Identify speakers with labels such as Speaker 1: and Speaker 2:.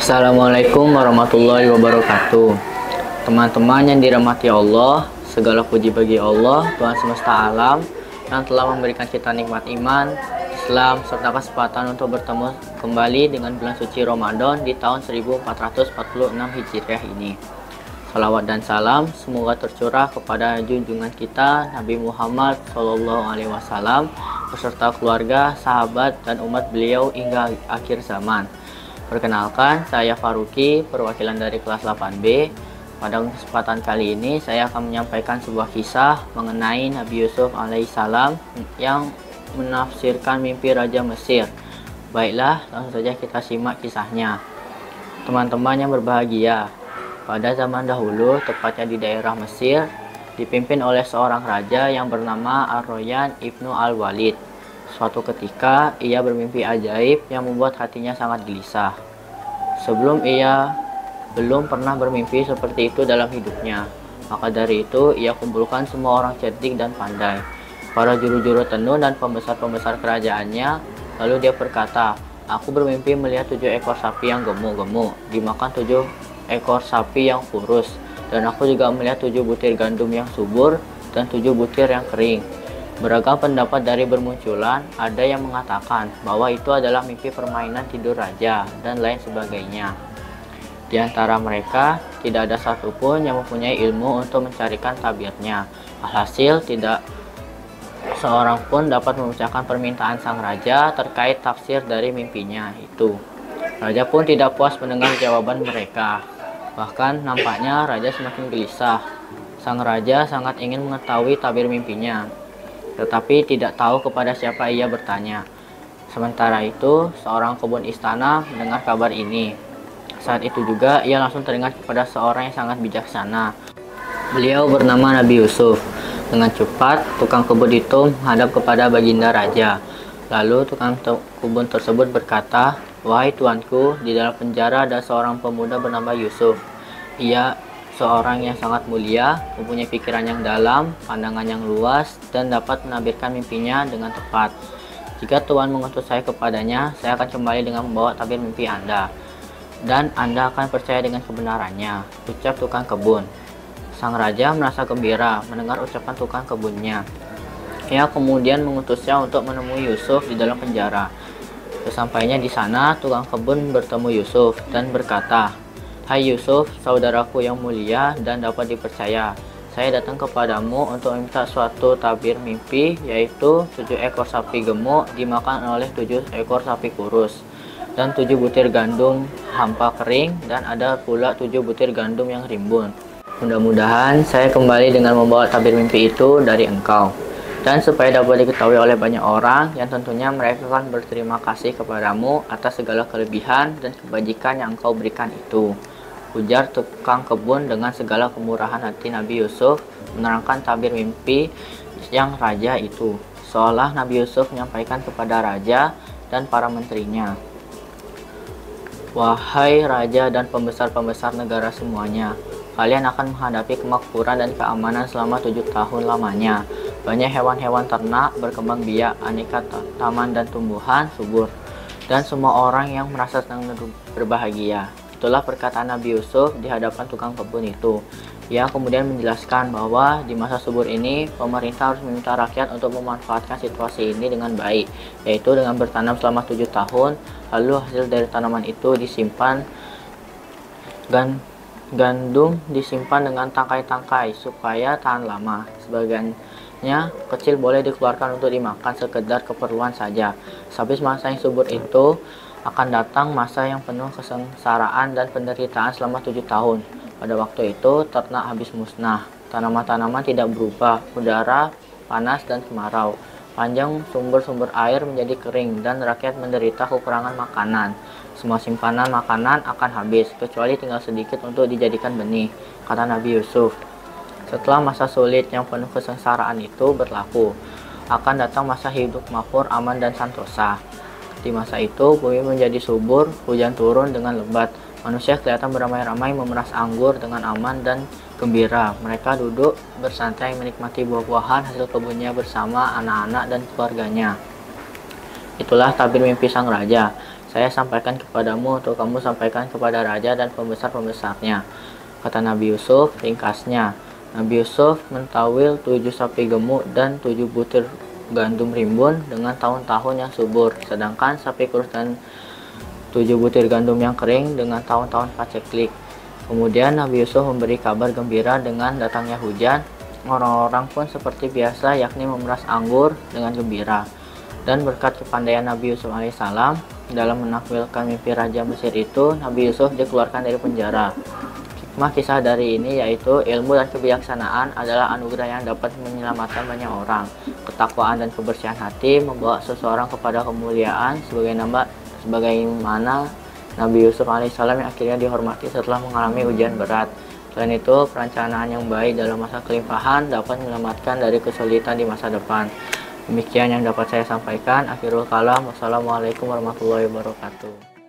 Speaker 1: Assalamualaikum warahmatullahi wabarakatuh. Teman-teman yang dirahmati Allah, segala puji bagi Allah, Tuhan semesta alam, yang telah memberikan kita nikmat iman, Islam, serta kesempatan untuk bertemu kembali dengan bulan suci Ramadan di tahun 1446 Hijriah ini. Salawat dan salam semoga tercurah kepada junjungan kita Nabi Muhammad SAW beserta keluarga, sahabat, dan umat beliau hingga akhir zaman. Perkenalkan, saya Faruqi, perwakilan dari kelas 8B. Pada kesempatan kali ini, saya akan menyampaikan sebuah kisah mengenai Nabi Yusuf alaihissalam yang menafsirkan mimpi Raja Mesir. Baiklah, langsung saja kita simak kisahnya. Teman-teman yang berbahagia, pada zaman dahulu, tepatnya di daerah Mesir, dipimpin oleh seorang raja yang bernama Ar-Royan Ibnu Al-Walid. Suatu ketika, ia bermimpi ajaib yang membuat hatinya sangat gelisah. Sebelum ia belum pernah bermimpi seperti itu dalam hidupnya. Maka dari itu, ia kumpulkan semua orang cerdik dan pandai, para juru-juru tenun dan pembesar-pembesar kerajaannya. Lalu dia berkata, "Aku bermimpi melihat 7 ekor sapi yang gemuk-gemuk dimakan 7 ekor sapi yang kurus. Dan aku juga melihat 7 butir gandum yang subur dan 7 butir yang kering." Beragam pendapat dari bermunculan, ada yang mengatakan bahwa itu adalah mimpi permainan tidur raja, dan lain sebagainya. Di antara mereka, tidak ada satupun yang mempunyai ilmu untuk mencarikan tabirnya. Alhasil, tidak seorang pun dapat memecahkan permintaan sang raja terkait tafsir dari mimpinya itu. Raja pun tidak puas mendengar jawaban mereka. Bahkan nampaknya raja semakin gelisah. Sang raja sangat ingin mengetahui tabir mimpinya, tetapi tidak tahu kepada siapa ia bertanya. Sementara itu, seorang kebun istana mendengar kabar ini. Saat itu juga ia langsung teringat kepada seorang yang sangat bijaksana. Beliau bernama Nabi Yusuf. Dengan cepat, tukang kebun itu menghadap kepada baginda raja. Lalu tukang kebun tersebut berkata, "Wahai tuanku, di dalam penjara ada seorang pemuda bernama Yusuf. Ia seorang yang sangat mulia, mempunyai pikiran yang dalam, pandangan yang luas, dan dapat menabirkan mimpinya dengan tepat. Jika Tuhan mengutus saya kepadanya, saya akan kembali dengan membawa tabir mimpi Anda, dan Anda akan percaya dengan kebenarannya," ucap tukang kebun. Sang raja merasa gembira mendengar ucapan tukang kebunnya. Ia kemudian mengutusnya untuk menemui Yusuf di dalam penjara. Sesampainya di sana, tukang kebun bertemu Yusuf dan berkata, "Hai Yusuf, saudaraku yang mulia dan dapat dipercaya. Saya datang kepadamu untuk meminta suatu tabir mimpi, yaitu 7 ekor sapi gemuk dimakan oleh 7 ekor sapi kurus, dan 7 butir gandum hampa kering, dan ada pula 7 butir gandum yang rimbun. Mudah-mudahan saya kembali dengan membawa tabir mimpi itu dari engkau, dan supaya dapat diketahui oleh banyak orang, yang tentunya mereka akan berterima kasih kepadamu atas segala kelebihan dan kebajikan yang engkau berikan itu," ujar tukang kebun dengan segala kemurahan hati. Nabi Yusuf menerangkan tabir mimpi yang raja itu, seolah Nabi Yusuf menyampaikan kepada raja dan para menterinya, "Wahai raja dan pembesar-pembesar negara semuanya, kalian akan menghadapi kemakmuran dan keamanan selama 7 tahun lamanya. Banyak hewan-hewan ternak berkembang biak, aneka taman dan tumbuhan subur, dan semua orang yang merasa senang dan berbahagia." Itulah perkataan Nabi Yusuf di hadapan tukang kebun itu. Ia kemudian menjelaskan bahwa di masa subur ini, pemerintah harus meminta rakyat untuk memanfaatkan situasi ini dengan baik, yaitu dengan bertanam selama 7 tahun, lalu hasil dari tanaman itu disimpan, gandum disimpan dengan tangkai-tangkai supaya tahan lama. Sebagiannya kecil boleh dikeluarkan untuk dimakan sekedar keperluan saja. Habis masa yang subur itu, akan datang masa yang penuh kesengsaraan dan penderitaan selama 7 tahun. Pada waktu itu, ternak habis musnah, tanaman-tanaman tidak berubah, udara panas dan kemarau, panjang sumber-sumber air menjadi kering, dan rakyat menderita kekurangan makanan. Semua simpanan makanan akan habis, kecuali tinggal sedikit untuk dijadikan benih, kata Nabi Yusuf. Setelah masa sulit yang penuh kesengsaraan itu berlaku, akan datang masa hidup makmur, aman, dan santosa. Di masa itu, bumi menjadi subur, hujan turun dengan lebat, manusia kelihatan beramai-ramai memeras anggur dengan aman dan gembira. Mereka duduk bersantai menikmati buah-buahan hasil kebunnya bersama anak-anak dan keluarganya. Itulah tabir mimpi sang raja. saya sampaikan kepadamu untuk kamu sampaikan kepada raja dan pembesar-pembesarnya. Kata Nabi Yusuf, ringkasnya, Nabi Yusuf mentawil 7 sapi gemuk dan 7 butir gandum rimbun dengan tahun-tahun yang subur, sedangkan sapi kurus dan 7 butir gandum yang kering dengan tahun-tahun paceklik. Kemudian Nabi Yusuf memberi kabar gembira dengan datangnya hujan. Orang-orang pun seperti biasa, yakni memeras anggur dengan gembira. Dan berkat kepandaian Nabi Yusuf alaihissalam dalam menakwilkan mimpi Raja Mesir itu, Nabi Yusuf dikeluarkan dari penjara. Hikmah kisah dari ini yaitu ilmu dan kebijaksanaan adalah anugerah yang dapat menyelamatkan banyak orang. Ketakwaan dan kebersihan hati membawa seseorang kepada kemuliaan sebagaimana Nabi Yusuf alaihissalam yang akhirnya dihormati setelah mengalami ujian berat. Selain itu, perencanaan yang baik dalam masa kelimpahan dapat menyelamatkan dari kesulitan di masa depan. Demikian yang dapat saya sampaikan. Akhirul kalam. Wassalamualaikum warahmatullahi wabarakatuh.